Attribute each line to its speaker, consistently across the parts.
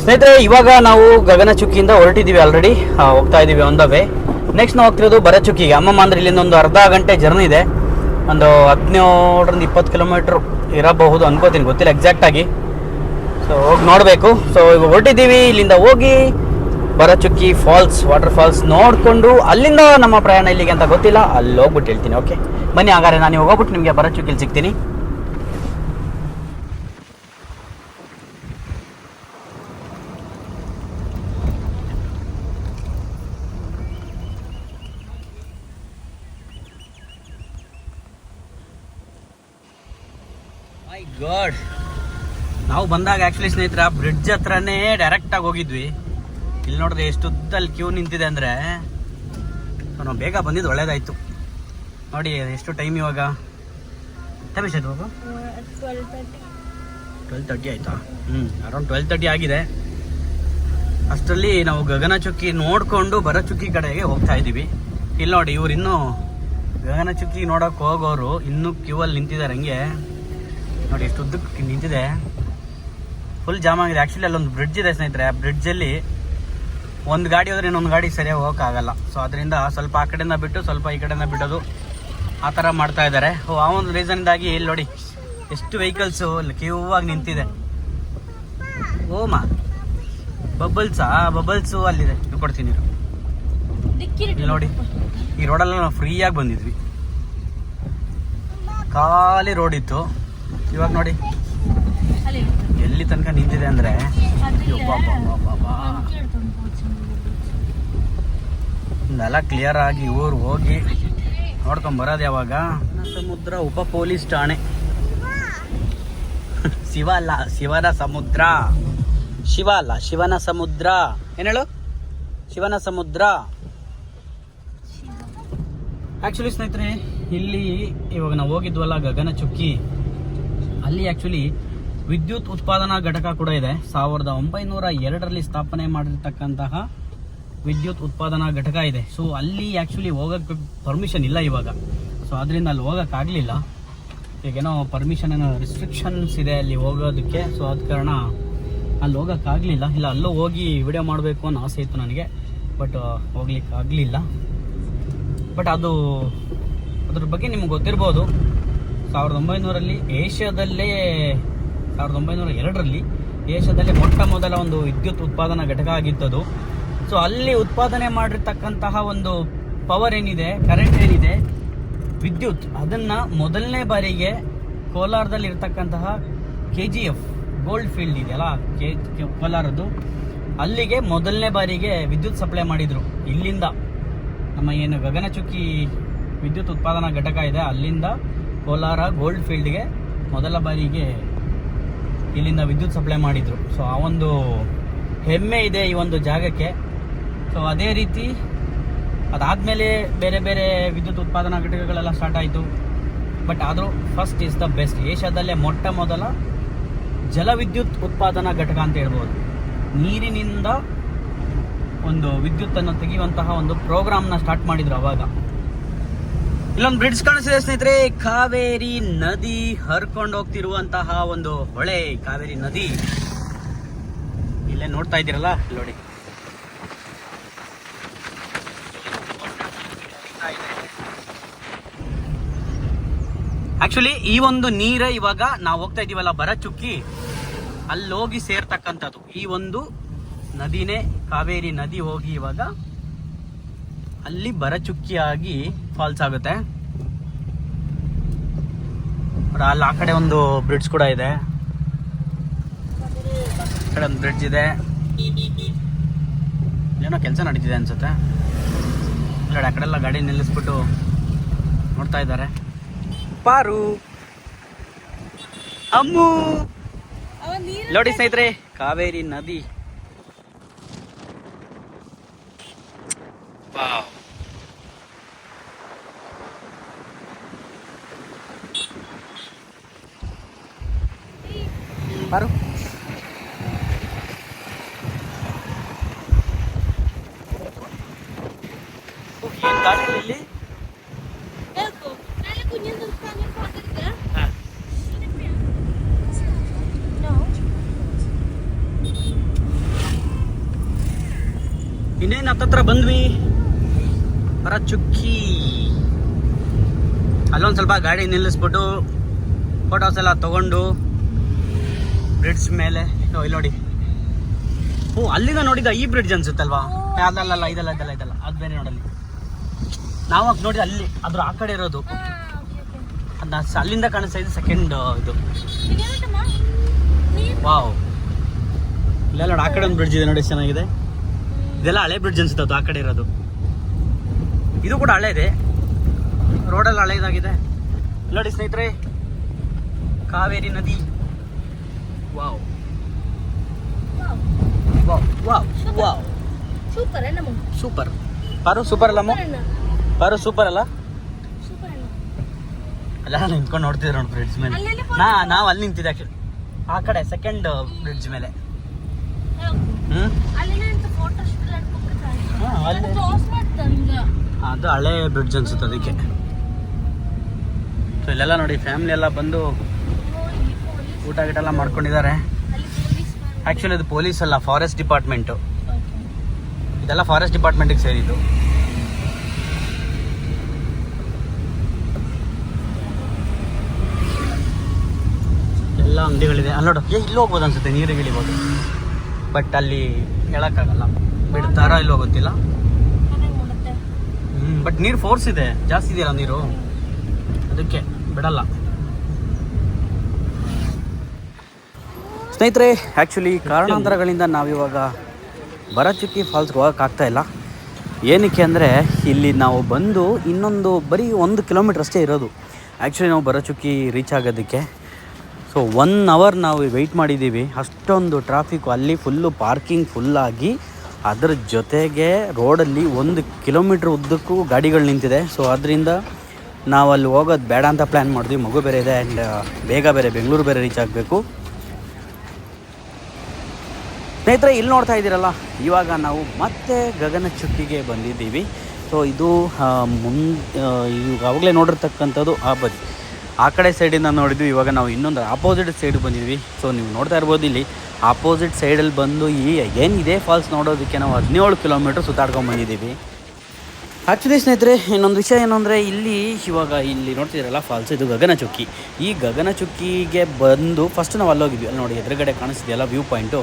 Speaker 1: ಸ್ನೇಹಿತರೆ, ಇವಾಗ ನಾವು ಗಗನಚುಕ್ಕಿಯಿಂದ ಹೊರಟಿದ್ದೀವಿ. ಆಲ್ರೆಡಿ ಹೋಗ್ತಾ ಇದ್ದೀವಿ ಆನ್ ದ ವೇ. ನೆಕ್ಸ್ಟ್ ನಾವು ಹೋಗ್ತಿರೋದು ಭರಚುಕ್ಕಿಗೆ. ಅಮ್ಮಮ್ಮ ಅಂದ್ರೆ ಇಲ್ಲಿಂದ ಒಂದು ಅರ್ಧ ಗಂಟೆ ಜರ್ನಿ ಇದೆ. ಒಂದು 17-20 ಕಿಲೋಮೀಟ್ರ್ ಇರಬಹುದು ಅನ್ಕೋತೀನಿ, ಗೊತ್ತಿಲ್ಲ ಎಕ್ಸಾಕ್ಟಾಗಿ. ಸೊ ಹೋಗಿ ನೋಡಬೇಕು. ಸೊ ಈಗ ಹೊರಟಿದ್ದೀವಿ. ಇಲ್ಲಿಂದ ಹೋಗಿ ಭರಚುಕ್ಕಿ ಫಾಲ್ಸ್, ವಾಟರ್ ಫಾಲ್ಸ್ ನೋಡಿಕೊಂಡು ಅಲ್ಲಿಂದ ನಮ್ಮ ಪ್ರಯಾಣ ಇಲ್ಲಿಗೆ ಅಂತ ಗೊತ್ತಿಲ್ಲ, ಅಲ್ಲಿ ಹೋಗ್ಬಿಟ್ಟು ಹೇಳ್ತೀನಿ. ಓಕೆ ಬನ್ನಿ, ಹಾಗಾದ್ರೆ ನಾನು ಇವಾಗ ಹೋಗ್ಬಿಟ್ಟು ನಿಮಗೆ ಭರಚುಕ್ಕಿಲಿ ಸಿಗ್ತೀನಿ. ಮೈ ಗಾಡ್, ನಾವು ಬಂದಾಗ ಆ್ಯಕ್ಚುಲಿ ಸ್ನೇಹಿತರ ಬ್ರಿಡ್ಜ್ ಹತ್ರನೇ ಡೈರೆಕ್ಟಾಗಿ ಹೋಗಿದ್ವಿ. ಇಲ್ಲಿ ನೋಡಿದ್ರೆ ಎಷ್ಟು ಉದ್ದಲ್ಲಿ ಕ್ಯೂ ನಿಂತಿದೆ ಅಂದರೆ ನಾವು ಬೇಗ ಬಂದಿದ್ದು ಒಳ್ಳೇದಾಯಿತು. ನೋಡಿ ಎಷ್ಟು ಟೈಮ್ ಇವಾಗ, ಟೈಮ್ ಎಷ್ಟಾಯ್ತು ಬಾಬು? 12:30 ಆಯಿತಾ? ಅರೌಂಡ್ 12:30 ಆಗಿದೆ. ಅಷ್ಟರಲ್ಲಿ ನಾವು ಗಗನಚುಕ್ಕಿ ನೋಡಿಕೊಂಡು ಭರಚುಕ್ಕಿ ಕಡೆಗೆ ಹೋಗ್ತಾ ಇದ್ದೀವಿ. ಇಲ್ಲಿ ನೋಡಿ, ಇವ್ರು ಇನ್ನೂ ಗಗನಚುಕ್ಕಿ ನೋಡೋಕೆ ಹೋಗೋರು ಇನ್ನೂ ಕ್ಯೂ ಅಲ್ಲಿ ನಿಂತಿದ್ದಾರೆ. ಹಂಗೆ ನೋಡಿ ಎಷ್ಟು ಉದ್ದಕ್ಕೆ ನಿಂತಿದೆ, ಫುಲ್ ಜಾಮ್ ಆಗಿದೆ. ಆ್ಯಕ್ಚುಲಿ ಅಲ್ಲೊಂದು ಬ್ರಿಡ್ಜ್ ಇದೆ ಸ್ನೇಹಿತರೆ. ಆ ಬ್ರಿಡ್ಜಲ್ಲಿ ಒಂದು ಗಾಡಿ ಹೋದ್ರೆ ಇನ್ನೊಂದು ಗಾಡಿ ಸರಿಯಾಗಿ ಹೋಗೋಕ್ಕಾಗಲ್ಲ. ಸೊ ಅದರಿಂದ ಸ್ವಲ್ಪ ಆ ಕಡೆಯಿಂದ ಬಿಟ್ಟು ಸ್ವಲ್ಪ ಈ ಕಡೆಯಿಂದ ಬಿಡೋದು, ಆ ಥರ ಮಾಡ್ತಾ ಇದ್ದಾರೆ. ಆ ಒಂದು ರೀಸನ್ದಾಗಿ ಇಲ್ಲಿ ನೋಡಿ ಎಷ್ಟು ವೆಹಿಕಲ್ಸು ಕ್ಯೂ ಆಗಿ ನಿಂತಿದೆ. ಓಮಾ ಬಬಲ್ಸು ಅಲ್ಲಿದೆ, ಕೊಡ್ತೀನಿ. ಇಲ್ಲಿ ನೋಡಿ, ಈ ರೋಡಲ್ಲ ನಾವು ಫ್ರೀಯಾಗಿ ಬಂದಿದ್ವಿ, ಖಾಲಿ ರೋಡ್ ಇತ್ತು. ಇವಾಗ ನೋಡಿ ಎಲ್ಲಿ ತನಕ ನಿಂತಿದೆ ಅಂದರೆ ಇದೆಲ್ಲ ಕ್ಲಿಯರ್ ಆಗಿ ಊರು ಹೋಗಿ ನೋಡ್ಕೊಂಡ್ ಬರೋದು ಯಾವಾಗ? ಸಮುದ್ರ ಉಪ ಪೊಲೀಸ್ ಠಾಣೆ. ಶಿವ ಅಲ್ಲ, ಶಿವನ ಸಮುದ್ರ. ಶಿವ ಅಲ್ಲ, ಶಿವನ ಸಮುದ್ರ. ಏನು ಹೇಳು? ಶಿವನ ಸಮುದ್ರ. ಆ್ಯಕ್ಚುಲಿ ಸ್ನೇಹಿತರೆ, ಇಲ್ಲಿ ಇವಾಗ ನಾವು ಹೋಗಿದ್ವಲ್ಲ ಗಗನಚುಕ್ಕಿ, ಅಲ್ಲಿ ಆ್ಯಕ್ಚುಲಿ ವಿದ್ಯುತ್ ಉತ್ಪಾದನಾ ಘಟಕ ಕೂಡ ಇದೆ. 1902ರಲ್ಲಿ ಸ್ಥಾಪನೆ ಮಾಡಿರ್ತಕ್ಕಂತಹ ವಿದ್ಯುತ್ ಉತ್ಪಾದನಾ ಘಟಕ ಇದೆ. ಸೊ ಅಲ್ಲಿ ಆ್ಯಕ್ಚುಲಿ ಹೋಗೋಕ್ಕೆ ಪರ್ಮಿಷನ್ ಇಲ್ಲ ಇವಾಗ. ಸೊ ಅದರಿಂದ ಅಲ್ಲಿ ಹೋಗೋಕ್ಕಾಗಲಿಲ್ಲ. ಈಗೇನೋ ಪರ್ಮಿಷನ್ ಏನೋ ರಿಸ್ಟ್ರಿಕ್ಷನ್ಸ್ ಇದೆ ಅಲ್ಲಿ ಹೋಗೋದಕ್ಕೆ. ಸೊ ಆದ ಕಾರಣ ಅಲ್ಲಿ ಹೋಗೋಕ್ಕಾಗಲಿಲ್ಲ. ಇಲ್ಲ ಅಲ್ಲೂ ಹೋಗಿ ವಿಡಿಯೋ ಮಾಡಬೇಕು ಅನ್ನೋ ಆಸೆ ಇತ್ತು ನನಗೆ, ಬಟ್ ಹೋಗ್ಲಿಕ್ಕೆ ಆಗಲಿಲ್ಲ. ಬಟ್ ಅದ್ರ ಬಗ್ಗೆ ನಿಮ್ಗೆ ಗೊತ್ತಿರ್ಬೋದು. 1902ರಲ್ಲಿ ಏಷ್ಯಾದಲ್ಲೇ 1902ರಲ್ಲಿ ಏಷ್ಯಾದಲ್ಲೇ ಮೊಟ್ಟ ಮೊದಲ ಒಂದು ವಿದ್ಯುತ್ ಉತ್ಪಾದನಾ ಘಟಕ ಆಗಿತ್ತದು. ಸೊ ಅಲ್ಲಿ ಉತ್ಪಾದನೆ ಮಾಡಿರ್ತಕ್ಕಂತಹ ಒಂದು ಪವರ್ ಏನಿದೆ, ಕರೆಂಟ್ ಏನಿದೆ, ವಿದ್ಯುತ್, ಅದನ್ನು ಮೊದಲನೇ ಬಾರಿಗೆ ಕೋಲಾರದಲ್ಲಿ ಇರ್ತಕ್ಕಂತಹ KGF ಗೋಲ್ಡ್ ಫೀಲ್ಡ್ ಇದೆಯಲ್ಲ, ಕೋಲಾರದ್ದು, ಅಲ್ಲಿಗೆ ಮೊದಲನೇ ಬಾರಿಗೆ ವಿದ್ಯುತ್ ಸಪ್ಲೈ ಮಾಡಿದರು. ಇಲ್ಲಿಂದ ನಮ್ಮ ಏನು ಗಗನಚುಕ್ಕಿ ವಿದ್ಯುತ್ ಉತ್ಪಾದನಾ ಘಟಕ ಇದೆ, ಅಲ್ಲಿಂದ ಕೋಲಾರ ಗೋಲ್ಡ್ ಫೀಲ್ಡ್ಗೆ ಮೊದಲ ಬಾರಿಗೆ ಇಲ್ಲಿಂದ ವಿದ್ಯುತ್ ಸಪ್ಲೈ ಮಾಡಿದರು. ಸೊ ಆ ಒಂದು ಹೆಮ್ಮೆ ಇದೆ ಈ ಒಂದು ಜಾಗಕ್ಕೆ. ಸೊ ಅದೇ ರೀತಿ ಅದಾದಮೇಲೆ ಬೇರೆ ಬೇರೆ ವಿದ್ಯುತ್ ಉತ್ಪಾದನಾ ಘಟಕಗಳೆಲ್ಲ ಸ್ಟಾರ್ಟ್ ಆಯಿತು. ಬಟ್ ಆದರೂ ಫಸ್ಟ್ ಈಸ್ ದ ಬೆಸ್ಟ್. ಏಷ್ಯಾದಲ್ಲೇ ಮೊಟ್ಟ ಮೊದಲ ಜಲವಿದ್ಯುತ್ ಉತ್ಪಾದನಾ ಘಟಕ ಅಂತ ಹೇಳ್ಬೋದು. ನೀರಿನಿಂದ ಒಂದು ವಿದ್ಯುತ್ತನ್ನು ತೆಗೆಯುವಂತಹ ಒಂದು ಪ್ರೋಗ್ರಾಮ್ನ ಸ್ಟಾರ್ಟ್ ಮಾಡಿದ್ರು ಅವಾಗ. ಇಲ್ಲೊಂದು ಬ್ರಿಡ್ಜ್ ಕಾಣಿಸ್ತಿದೆ ಸ್ನೇಹಿತರೆ, ಕಾವೇರಿ ನದಿ ಹರ್ಕೊಂಡು ಹೋಗ್ತಿರುವಂತಹ ಒಂದು ಹೊಳೆ, ಕಾವೇರಿ ನದಿ. ಇಲ್ಲೇ ನೋಡ್ತಾ ಇದ್ದೀರಲ್ಲ, ನೋಡಿ ಆಕ್ಚುಲಿ ಈ ಒಂದು ನೀರೇ ಇವಾಗ ನಾವು ಹೋಗ್ತಾ ಇದೀವಲ್ಲ ಭರಚುಕ್ಕಿ, ಅಲ್ಲಿ ಹೋಗಿ ಸೇರ್ತಕ್ಕಂಥದ್ದು. ಈ ಒಂದು ನದಿನೇ ಕಾವೇರಿ ನದಿ ಹೋಗಿ ಇವಾಗ ಅಲ್ಲಿ ಭರಚುಕ್ಕಿಯಾಗಿ ಫಾಲ್ಸ್ ಆಗುತ್ತೆ. ಅಲ್ಲಿ ಆ ಕಡೆ ಒಂದು ಬ್ರಿಡ್ಜ್ ಕೂಡ ಇದೆ, ಆ ಕಡೆ ಒಂದು ಬ್ರಿಡ್ಜ್ ಇದೆ. ಏನೋ ಕೆಲಸ ನಡೀತಿದೆ ಅನ್ಸುತ್ತೆ. ಆ ಕಡೆ ಎಲ್ಲ ಗಾಡಿ ನಿಲ್ಲಿಸ್ಬಿಟ್ಟು ನೋಡ್ತಾ ಇದ್ದಾರೆ. ಪಾರು, ಅಮ್ಮು, ನೋಡಿ ಸ್ನೇಹಿತರೆ ಕಾವೇರಿ ನದಿ. ಪಾರು, ಏನ್ ಗಾಡಿ ಇಲ್ಲಿ? ಇನ್ನು ಹತ್ತತ್ರ ಬಂದ್ವಿ. ಭರಚುಕ್ಕಿ ಅಲ್ಲೊಂದು ಸ್ವಲ್ಪ ಗಾಡಿ ನಿಲ್ಲಿಸ್ಬಿಟ್ಟು ಫೋಟೋಸ್ ಎಲ್ಲ ತಗೊಂಡು ಬ್ರಿಡ್ಜ್ ಮೇಲೆ ಇಲ್ಲಿ ನೋಡಿ. ಓ ಅಲ್ಲಿಂದ ನೋಡಿದ ಈ ಬ್ರಿಡ್ಜ್ ಅನ್ಸುತ್ತಲ್ವಾ? ಅದಲ್ಲ ಇದಲ್ಲ ಅದು ಬೇರೆ ನೋಡಲ್ಲಿ. ನಾವು ನೋಡಿದ ಅಲ್ಲಿ ಅದ್ರ ಆ ಕಡೆ ಇರೋದು ಅದನ್ನ ಅಲ್ಲಿಂದ ಕಾಣಿಸ್ತಾ ಇದೆ ಸೆಕೆಂಡ್ ಇದು. ವಾವ್, ಇಲ್ಲ ನೋಡಿ ಆ ಕಡೆ ಒಂದು ಬ್ರಿಡ್ಜ್ ಇದೆ ನೋಡಿ, ಚೆನ್ನಾಗಿದೆ. ಇದೆಲ್ಲ ಹಳೆ ಬ್ರಿಡ್ಜ್ ಅನ್ಸುತ್ತೆ, ಅದು ಆ ಕಡೆ ಇರೋದು. ಇದು ಕೂಡ ಹಳೆ ಇದೆ, ರೋಡಲ್ಲಿ ಹಳೇದಾಗಿದೆ ನೋಡಿ ಸ್ನೇಹಿತರೆ. ಕಾವೇರಿ ನದಿ. Wow wow wow wow, super. ಪಾರು ಸೂಪರ್ ಅಲ್ಲಮ್ಮ? ಪಾರು ಸೂಪರ್ ಅಲ್ಲ? ಅಲ್ಲ ನಿಂತ್ಕೊಂಡು ನೋಡ್ತಿದ್ರು ನೋಡಿ ಬ್ರಿಡ್ಜ್ ಮೇಲೆ. ನಾವು ಅಲ್ಲಿ ನಿಂತಿದ್ದೆ ಆಕ್ಚುಲಿ, ಆ ಕಡೆ ಸೆಕೆಂಡ್ ಬ್ರಿಡ್ಜ್ ಮೇಲೆ. ಅದು ಹಳೆ ಬ್ರಿಡ್ಜ್ ಅನ್ಸುತ್ತೆ ಅದಕ್ಕೆ. ಸೊ ಇಲ್ಲೆಲ್ಲ ನೋಡಿ ಫ್ಯಾಮಿಲಿ ಎಲ್ಲ ಬಂದು ಊಟ ಗೀಟ ಎಲ್ಲ ಮಾಡ್ಕೊಂಡಿದ್ದಾರೆ. ಆ್ಯಕ್ಚುಲಿ ಅದು ಪೊಲೀಸ್ ಅಲ್ಲ, ಫಾರೆಸ್ಟ್ ಡಿಪಾರ್ಟ್ಮೆಂಟು. ಇದೆಲ್ಲ ಫಾರೆಸ್ಟ್ ಡಿಪಾರ್ಟ್ಮೆಂಟಿಗೆ ಸೇರಿದ್ದು. ಎಲ್ಲ ಅಂಗಡಿಗಳಿದೆ ಅಲ್ಲಿ ನೋಡು. ಇಲ್ಲಿ ಹೋಗ್ಬೋದು ಅನ್ಸುತ್ತೆ, ನೀರಿಗೆ ಇಳಿಬೋದು. ಬಟ್ ಅಲ್ಲಿ ಹೇಳೋಕ್ಕಾಗಲ್ಲ, ಬಿಡ್ತಾರೋ ಇಲ್ಲೋ ಗೊತ್ತಿಲ್ಲ. ಬಟ್ ನೀರು ಫೋರ್ಸ್ ಇದೆ, ಜಾಸ್ತಿ ಇದೆಯಲ್ಲ ನೀರು, ಅದಕ್ಕೆ ಬಿಡಲ್ಲ. ಸ್ನೇಹಿತರೆ, ಆ್ಯಕ್ಚುಲಿ ಕಾರಣಾಂತರಗಳಿಂದ ನಾವಿವಾಗ ಭರಚುಕ್ಕಿ ಫಾಲ್ಸ್ಗೆ ಹೋಗೋಕ್ಕಾಗ್ತಾ ಇಲ್ಲ. ಏನಕ್ಕೆ ಅಂದರೆ ಇಲ್ಲಿ ನಾವು ಬಂದು ಇನ್ನೊಂದು ಬರೀ 1 ಕಿಲೋಮೀಟ್ರ್ ಅಷ್ಟೇ ಇರೋದು ಆ್ಯಕ್ಚುಲಿ ನಾವು ಭರಚುಕ್ಕಿ ರೀಚ್ ಆಗೋದಕ್ಕೆ. ಸೊ 1 ಅವರ್ ನಾವು ವೆಯ್ಟ್ ಮಾಡಿದ್ದೀವಿ. ಅಷ್ಟೊಂದು ಟ್ರಾಫಿಕ್ಕು, ಅಲ್ಲಿ ಫುಲ್ಲು ಪಾರ್ಕಿಂಗ್ ಫುಲ್ಲಾಗಿ, ಅದರ ಜೊತೆಗೆ ರೋಡಲ್ಲಿ 1 ಕಿಲೋಮೀಟ್ರ್ ಉದ್ದಕ್ಕೂ ಗಾಡಿಗಳು ನಿಂತಿದೆ. ಸೊ ಅದರಿಂದ ನಾವು ಅಲ್ಲಿ ಹೋಗೋದು ಬೇಡ ಅಂತ ಪ್ಲ್ಯಾನ್ ಮಾಡಿದ್ವಿ. ಮಗು ಬೇರೆ ಇದೆ ಆ್ಯಂಡ್ ಬೇಗ ಬೇರೆ ಬೆಂಗಳೂರು ಬೇರೆ ರೀಚ್ ಆಗಬೇಕು. ಸ್ನೇಹಿತರೆ, ಇಲ್ಲಿ ನೋಡ್ತಾ ಇದ್ದೀರಲ್ಲ, ಇವಾಗ ನಾವು ಮತ್ತೆ ಗಗನಚುಕ್ಕಿಗೆ ಬಂದಿದ್ದೀವಿ. ಸೊ ಇದು ಆವಾಗಲೇ ನೋಡಿರ್ತಕ್ಕಂಥದ್ದು ಆ ಬದಿ, ಆ ಕಡೆ ಸೈಡಿಂದ ನೋಡಿದ್ವಿ. ಇವಾಗ ನಾವು ಇನ್ನೊಂದು ಆಪೋಸಿಟ್ ಸೈಡ್ ಬಂದಿದ್ವಿ. ಸೊ ನೀವು ನೋಡ್ತಾ ಇರ್ಬೋದು, ಇಲ್ಲಿ ಆಪೋಸಿಟ್ ಸೈಡಲ್ಲಿ ಬಂದು ಏನಿದೆ ಫಾಲ್ಸ್ ನೋಡೋದಕ್ಕೆ ನಾವು 17 ಕಿಲೋಮೀಟ್ರ್ ಸುತ್ತಾಡ್ಕೊಂಡು ಬಂದಿದ್ದೀವಿ. ಆ್ಯಕ್ಚುಲಿ ಸ್ನೇಹಿತರೆ, ಇನ್ನೊಂದು ವಿಷಯ ಏನು ಅಂದರೆ, ಇಲ್ಲಿ ನೋಡ್ತಿದ್ದೀರಲ್ಲ ಫಾಲ್ಸ್, ಇದು ಗಗನಚುಕ್ಕಿ. ಈ ಗಗನಚುಕ್ಕಿಗೆ ಬಂದು ಫಸ್ಟ್ ನಾವು ಅಲ್ಲೋಗಿದ್ವಿ. ಅಲ್ಲಿ ನೋಡಿ ಎದುರುಗಡೆ ಕಾಣಿಸ್ತಿದೆಯಲ್ಲ ವ್ಯೂ ಪಾಯಿಂಟು.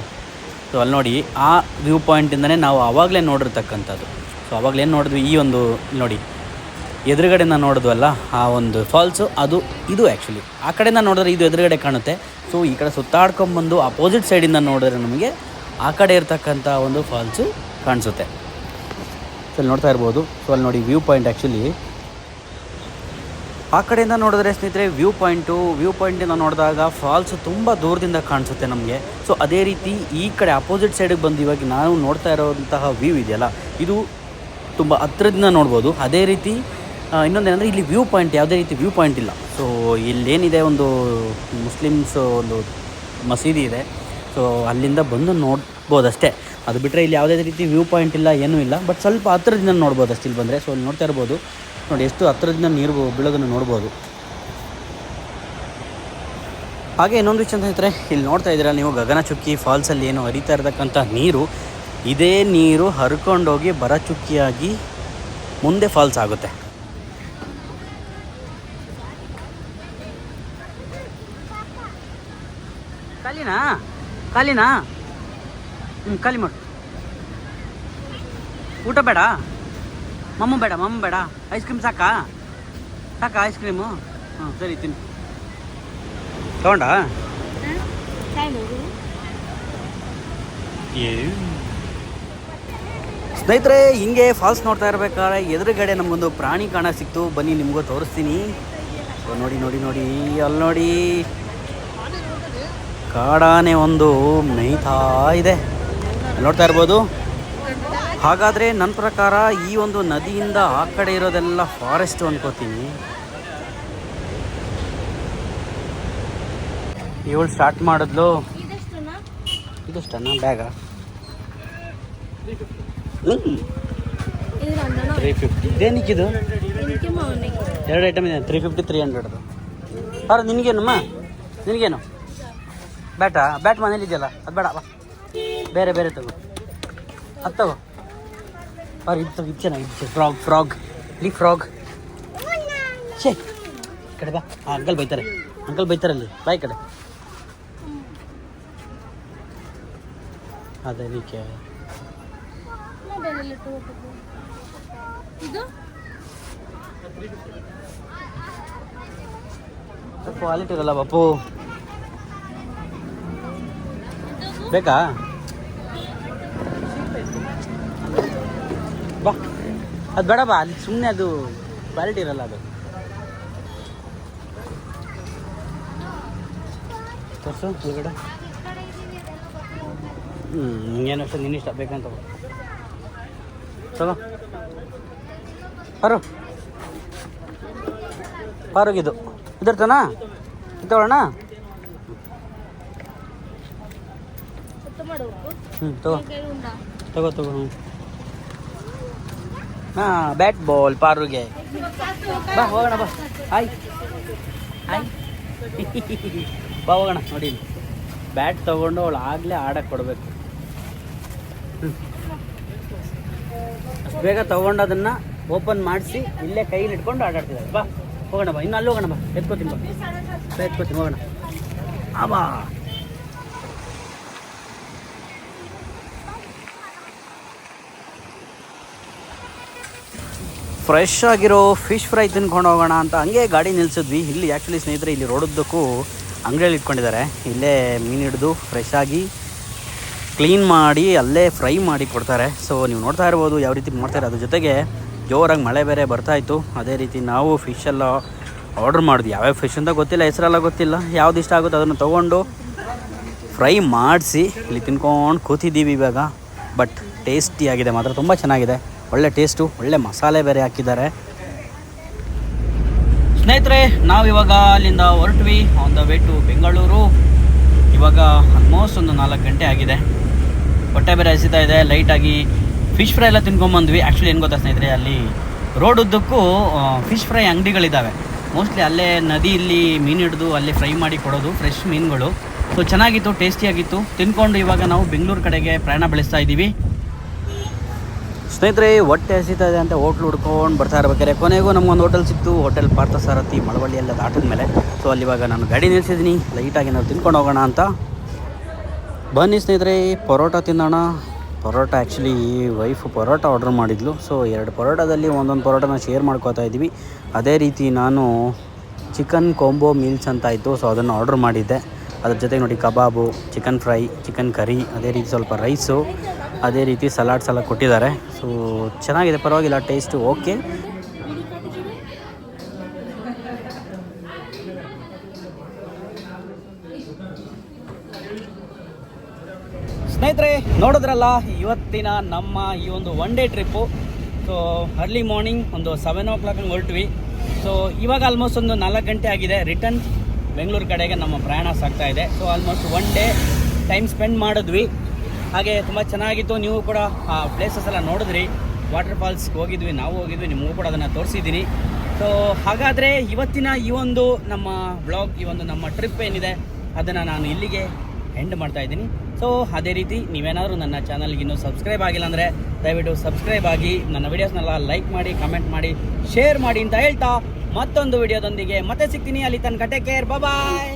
Speaker 1: ಸೊ ಅಲ್ಲಿ ನೋಡಿ, ಆ ವ್ಯೂ ಪಾಯಿಂಟಿಂದನೇ ನಾವು ಆವಾಗಲೇ ನೋಡಿರ್ತಕ್ಕಂಥದ್ದು. ಸೊ ಆವಾಗಲೇನು ನೋಡಿದ್ವಿ, ಈ ಒಂದು ನೋಡಿ ಎದುರುಗಡೆಯಿಂದ ನೋಡಿದ್ವಲ್ಲ ಆ ಒಂದು ಫಾಲ್ಸು, ಇದು ಆ್ಯಕ್ಚುಲಿ ಆ ಕಡೆಯಿಂದ ನೋಡಿದ್ರೆ ಇದು ಎದುರುಗಡೆ ಕಾಣುತ್ತೆ. ಸೊ ಈ ಕಡೆ ಸುತ್ತಾಡ್ಕೊಂಬಂದು ಅಪೋಸಿಟ್ ಸೈಡಿಂದ ನೋಡಿದ್ರೆ ನಮಗೆ ಆ ಕಡೆ ಇರ್ತಕ್ಕಂಥ ಒಂದು ಫಾಲ್ಸು ಕಾಣಿಸುತ್ತೆ. ಸೊ ಅಲ್ಲಿ ನೋಡ್ತಾ ಇರ್ಬೋದು. ಸೊ ಅಲ್ಲಿ ನೋಡಿ ವ್ಯೂ ಪಾಯಿಂಟ್. ಆ್ಯಕ್ಚುಲಿ ಆ ಕಡೆಯಿಂದ ನೋಡಿದ್ರೆ ಸ್ನೇಹಿತರೆ ವ್ಯೂ ಪಾಯಿಂಟಿಂದ ನೋಡಿದಾಗ ಫಾಲ್ಸು ತುಂಬ ದೂರದಿಂದ ಕಾಣಿಸುತ್ತೆ ನಮಗೆ. ಸೊ ಅದೇ ರೀತಿ ಈ ಕಡೆ ಅಪೋಸಿಟ್ ಸೈಡಿಗೆ ಬಂದು ಇವಾಗ ನಾವು ನೋಡ್ತಾ ಇರೋಂತಹ ವ್ಯೂ ಇದೆಯಲ್ಲ, ಇದು ತುಂಬ ಹತ್ತಿರದಿಂದ ನೋಡ್ಬೋದು. ಅದೇ ರೀತಿ ಇನ್ನೊಂದೇನೆಂದರೆ, ಇಲ್ಲಿ ವ್ಯೂ ಪಾಯಿಂಟ್ ಯಾವುದೇ ರೀತಿ ವ್ಯೂ ಪಾಯಿಂಟ್ ಇಲ್ಲ. ಸೊ ಇಲ್ಲೇನಿದೆ, ಒಂದು ಮುಸ್ಲಿಮ್ಸ್ ಒಂದು ಮಸೀದಿ ಇದೆ. ಸೊ ಅಲ್ಲಿಂದ ಬಂದು ನೋಡ್ಬೋದಷ್ಟೇ. ಅದು ಬಿಟ್ಟರೆ ಇಲ್ಲಿ ಯಾವುದೇ ರೀತಿ ವ್ಯೂ ಪಾಯಿಂಟ್ ಇಲ್ಲ, ಏನೂ ಇಲ್ಲ. ಬಟ್ ಸ್ವಲ್ಪ ಹತ್ತಿರದಿಂದ ನೋಡ್ಬೋದು ಅಷ್ಟು ಇಲ್ಲಿ ಬಂದರೆ. ಸೊ ಇಲ್ಲಿ ನೋಡ್ತಾ ಇರ್ಬೋದು ನೋಡಿ, ಎಷ್ಟು ಹತ್ತಿರದಿಂದ ನೀರು ಬೀಳೋದನ್ನು ನೋಡ್ಬೋದು. ಹಾಗೆ ಇನ್ನೊಂದು ವಿಷಯ ಅಂತ ಹೇಳ್ತಾರೆ, ಇಲ್ಲಿ ನೋಡ್ತಾ ಇದ್ದೀರಾ ನೀವು ಗಗನಚುಕ್ಕಿ ಫಾಲ್ಸಲ್ಲಿ ಏನು ಹರಿತಾ ಇರತಕ್ಕಂಥ ನೀರು, ಇದೇ ನೀರು ಹರ್ಕೊಂಡೋಗಿ ಭರಚುಕ್ಕಿಯಾಗಿ ಮುಂದೆ ಫಾಲ್ಸ್ ಆಗುತ್ತೆ. ಖಾಲಿನಾ ಖಾಲಿ ಮಾಡು. ಊಟ ಬೇಡ, ಮಮ್ಮ ಬೇಡ, ಐಸ್ ಕ್ರೀಮ್ ಸಾಕಾ ಐಸ್ ಕ್ರೀಮು? ಹಾಂ ಸರಿ, ತಿನ್ನು. ತಗೊಂಡ ಸ್ನೇಹಿತರೆ, ಹಿಂಗೆ ಫಾಲ್ಸ್ ನೋಡ್ತಾ ಇರ್ಬೇಕಾದ್ರೆ ಎದುರುಗಡೆ ನಮಗೊಂದು ಪ್ರಾಣಿ ಕಾಣ ಸಿಕ್ತು. ಬನ್ನಿ ನಿಮಗೂ ತೋರಿಸ್ತೀನಿ. ನೋಡಿ ಅಲ್ಲಿ ನೋಡಿ, ಕಾಡಾನೆ ಒಂದು ಮೇಯ್ತಾ ಇದೆ, ನೋಡ್ತಾ ಇರ್ಬೋದು. ಹಾಗಾದರೆ ನನ್ನ ಪ್ರಕಾರ ಈ ಒಂದು ನದಿಯಿಂದ ಆ ಕಡೆ ಇರೋದೆಲ್ಲ ಫಾರೆಸ್ಟು ಅನ್ಕೋತೀನಿ. ಇವಳು ಸ್ಟಾರ್ಟ್ ಮಾಡಿದ್ಲು. ಇದಷ್ಟನ್ನ ಬ್ಯಾಗ 350. ಇದೇನಿಕ್ಕಿದು? 2 ಐಟಮ್ ಇದೆ, 350 300. ಅವ್ರು ನಿನಗೇನು ಬ್ಯಾಟ್ ಮನೇಲಿ ಇದೆಯಲ್ಲ, ಅದು ಬೇಡ, ಬೇರೆ ತಗೋ, ಅದು ತಗೋ. ಅವ್ರು ಇದು ಚೆನ್ನಾಗಿದೆ ಫ್ರಾಗ್ ಇಲ್ಲಿ ಫ್ರಾಗ್. ಛೇ ಕಡೆ ಬಾ, ಅಂಕಲ್ ಬೈತಾರಲ್ಲಿ ಬಾಯ್ ಕಡೆ. ಅದಕ್ಕೆ ಕ್ವಾಲಿಟಿ ಇರಲ್ಲ ಬಾಪು, ಬೇಕಾ? ಬಾ ಅದು ಬೇಡ ಬಾ, ಅಲ್ಲಿ ಸುಮ್ಮನೆ ಅದು ಕ್ವಾಲಿಟಿ ಇರಲ್ಲ ಅದು. ತೋರಿಸು ಒಳಗಡೆ. ಹಿಂಗೇನು ಅಷ್ಟು ನಿನ್ನ ಇಷ್ಟ ಬೇಕಂತ ತಗೋ. ಪಾರೋಗಿದ್ದು ಇದರ್ತನಾ ತಗೊಳ್ಳೋಣ. ತಗೋ. ಹಾಂ ಬ್ಯಾಟ್ ಬಾಲ್ ಪಾರುಗೆ. ಬಾ ಹೋಗೋಣ ಬಾ. ಹಾಯ್ ಬಾ ಹೋಗೋಣ. ನೋಡಿ ಬ್ಯಾಟ್ ತೊಗೊಂಡು ಅವಳು ಆಗಲೇ ಆಡಕ್ಕೆ ಕೊಡಬೇಕು. ಅಷ್ಟು ಬೇಗ ತೊಗೊಂಡು ಅದನ್ನು ಓಪನ್ ಮಾಡಿಸಿ ಇಲ್ಲೇ ಕೈಲಿ ಇಟ್ಕೊಂಡು ಆಟಾಡ್ತಿದ್ದಾರೆ. ಬಾ ಹೋಗೋಣ ಬಾ, ಇನ್ನು ಅಲ್ಲಿ ಹೋಗೋಣ ಬಾ. ಎತ್ಕೋತೀನಿ ಹೋಗೋಣ. ಬಾ ಫ್ರೆಶ್ ಆಗಿರೋ ಫಿಶ್ ಫ್ರೈ ತಿನ್ಕೊಂಡು ಹೋಗೋಣ ಅಂತ ಹಂಗೆ ಗಾಡಿ ನಿಲ್ಸಿದ್ವಿ. ಇಲ್ಲಿ ಆ್ಯಕ್ಚುಲಿ ಸ್ನೇಹಿತರೆ ಇಲ್ಲಿ ರೋಡುದ್ದಕ್ಕೂ ಅಂಗಡಿಯಲ್ಲಿ ಇಟ್ಕೊಂಡಿದ್ದಾರೆ. ಇಲ್ಲೇ ಮೀನು ಹಿಡಿದು ಫ್ರೆಶ್ ಆಗಿ ಕ್ಲೀನ್ ಮಾಡಿ ಅಲ್ಲೇ ಫ್ರೈ ಮಾಡಿ ಕೊಡ್ತಾರೆ. ಸೊ ನೀವು ನೋಡ್ತಾ ಇರ್ಬೋದು ಯಾವ ರೀತಿ ಮಾಡ್ತಾರೆ. ಅದ್ರ ಜೊತೆಗೆ ಜೋರಾಗಿ ಮಳೆ ಬೇರೆ ಬರ್ತಾಯಿತ್ತು. ಅದೇ ರೀತಿ ನಾವು ಫಿಶೆಲ್ಲ ಆರ್ಡ್ರ್ ಮಾಡಿದ್ವಿ. ಯಾವ್ಯಾವ ಫಿಶ್ ಅಂತ ಗೊತ್ತಿಲ್ಲ, ಹೆಸರೆಲ್ಲ ಗೊತ್ತಿಲ್ಲ. ಯಾವ್ದು ಇಷ್ಟ ಆಗುತ್ತೋ ಅದನ್ನು ತೊಗೊಂಡು ಫ್ರೈ ಮಾಡಿಸಿ ಇಲ್ಲಿ ತಿನ್ಕೊಂಡು ಕೂತಿದ್ದೀವಿ ಇವಾಗ. ಬಟ್ ಟೇಸ್ಟಿಯಾಗಿದೆ ಮಾತ್ರ, ತುಂಬ ಚೆನ್ನಾಗಿದೆ. ಒಳ್ಳೆ ಟೇಸ್ಟು, ಒಳ್ಳೆ ಮಸಾಲೆ ಬೇರೆ ಹಾಕಿದ್ದಾರೆ. ಸ್ನೇಹಿತರೆ ನಾವಿವಾಗ ಅಲ್ಲಿಂದ ಹೊರಟ್ವಿ on the way to Bengaluru. ಇವಾಗ ಆಲ್ಮೋಸ್ಟ್ ಒಂದು 4 ಗಂಟೆ ಆಗಿದೆ. ಹೊಟ್ಟೆ ಬೇರೆ ಹಸಿತಾ ಇದೆ. ಲೈಟಾಗಿ ಫಿಶ್ ಫ್ರೈ ಎಲ್ಲ ತಿನ್ಕೊಂಬಂದ್ವಿ. ಆ್ಯಕ್ಚುಲಿ ಏನು ಗೊತ್ತಾ ಸ್ನೇಹಿತರೆ, ಅಲ್ಲಿ ರೋಡ್ ಉದ್ದಕ್ಕೂ ಫಿಶ್ ಫ್ರೈ ಅಂಗಡಿಗಳಿದ್ದಾವೆ. ಮೋಸ್ಟ್ಲಿ ಅಲ್ಲೇ ನದಿಯಲ್ಲಿ ಮೀನು ಹಿಡಿದು ಅಲ್ಲೇ ಫ್ರೈ ಮಾಡಿ ಕೊಡೋದು ಫ್ರೆಶ್ ಮೀನುಗಳು. ಸೊ ಚೆನ್ನಾಗಿತ್ತು, ಟೇಸ್ಟಿಯಾಗಿತ್ತು. ತಿನ್ಕೊಂಡು ಇವಾಗ ನಾವು ಬೆಂಗಳೂರು ಕಡೆಗೆ ಪ್ರಯಾಣ ಬೆಳೆಸ್ತಾ ಇದ್ದೀವಿ. ಸ್ನೇಹಿತರೆ ಹೊಟ್ಟೆ ಹಸಿತಾ ಇದೆ ಅಂತ ಹೋಟ್ಲ್ ಹುಡ್ಕೊಂಡು ಬರ್ತಾ ಇರ್ಬೇಕಾರೆ ಕೊನೆಗೂ ನಮಗೊಂದು ಹೋಟೆಲ್ ಸಿಕ್ತು. ಹೋಟೆಲ್ ಪಾರ್ಥಸಾರಥಿ ಮಳವಳ್ಳಿಯೆಲ್ಲ ದಾಟಿದ ಮೇಲೆ. ಸೊ ಅಲ್ಲಿವಾಗ ನಾನು ಗಾಡಿ ನಿಲ್ಲಿಸಿದ್ದೀನಿ. ಲೈಟಾಗಿ ನಾವು ತಿನ್ಕೊಂಡು ಹೋಗೋಣ ಅಂತ. ಬನ್ನಿ ಸ್ನೇಹಿತರೆ ಪರೋಟ ತಿನ್ನೋಣ. Parotta actually wife parotta order ಮಾಡಿದ್ಲು. ಸೊ 2 ಪರೋಟದಲ್ಲಿ ಒಂದೊಂದು ಪರೋಟನ ಶೇರ್ ಮಾಡ್ಕೋತಾ ಇದ್ದೀವಿ. ಅದೇ ರೀತಿ ನಾನು ಚಿಕನ್ ಕಾಂಬೋ ಮೀಲ್ಸ್ ಅಂತ ಇತ್ತು. ಸೊ ಅದನ್ನು ಆರ್ಡ್ರ್ ಮಾಡಿದ್ದೆ. ಅದ್ರ ಜೊತೆಗೆ ನೋಡಿ ಕಬಾಬು, ಚಿಕನ್ ಫ್ರೈ, ಚಿಕನ್ ಕರಿ, ಅದೇ ರೀತಿ ಸ್ವಲ್ಪ ರೈಸು, ಅದೇ ರೀತಿ ಸಲಾಡ್ಸ್ ಎಲ್ಲ ಕೊಟ್ಟಿದ್ದಾರೆ. ಸೊ ಚೆನ್ನಾಗಿದೆ, ಪರವಾಗಿಲ್ಲ, ಟೇಸ್ಟು ಓಕೆ. ಸ್ನೇಹಿತರೆ ನೋಡಿದ್ರಲ್ಲ ಇವತ್ತಿನ ನಮ್ಮ ಈ ಒಂದು 1 day trip. So early morning ಒಂದು 7 o'clock ಹೊರಟ್ವಿ. ಸೊ ಇವಾಗ ಆಲ್ಮೋಸ್ಟ್ ಒಂದು 4 ಗಂಟೆ ಆಗಿದೆ. ರಿಟರ್ನ್ ಬೆಂಗಳೂರು ಕಡೆಗೆ ನಮ್ಮ ಪ್ರಯಾಣ ಸಾಗ್ತಾ ಇದೆ. So almost 1 day time spend ಮಾಡಿದ್ವಿ. ಹಾಗೆ ತುಂಬ ಚೆನ್ನಾಗಿತ್ತು. ನೀವು ಕೂಡ ಆ ಪ್ಲೇಸಸ್ ಎಲ್ಲ ನೋಡಿದ್ರಿ. ವಾಟರ್ ಫಾಲ್ಸ್ಗೆ ಹೋಗಿದ್ವಿ, ನಾವು ಹೋಗಿದ್ವಿ, ನಿಮಗೂ ಕೂಡ ಅದನ್ನು ತೋರಿಸಿದ್ದೀನಿ. ಸೊ ಹಾಗಾದರೆ ಇವತ್ತಿನ ಈ ಒಂದು ನಮ್ಮ ಬ್ಲಾಗ್, ಈ ಒಂದು ನಮ್ಮ ಟ್ರಿಪ್ ಏನಿದೆ ಅದನ್ನು ನಾನು ಇಲ್ಲಿಗೆ ಎಂಡ್ ಮಾಡ್ತಾ ಇದ್ದೀನಿ. ಸೊ ಅದೇ ರೀತಿ ನೀವೇನಾದರೂ ನನ್ನ ಚಾನಲ್ಗೆ ಇನ್ನೂ ಸಬ್ಸ್ಕ್ರೈಬ್ ಆಗಿಲ್ಲ ಅಂದರೆ ದಯವಿಟ್ಟು ಸಬ್ಸ್ಕ್ರೈಬ್ ಆಗಿ, ನನ್ನ ವಿಡಿಯೋಸ್ನೆಲ್ಲ ಲೈಕ್ ಮಾಡಿ, ಕಮೆಂಟ್ ಮಾಡಿ, ಶೇರ್ ಮಾಡಿ ಅಂತ ಹೇಳ್ತಾ ಮತ್ತೊಂದು ವಿಡಿಯೋದೊಂದಿಗೆ ಮತ್ತೆ ಸಿಗ್ತೀನಿ. ಅಲ್ಲಿ ತನಕ ಟೇಕ್ ಕೇರ್, ಬಾಯ್.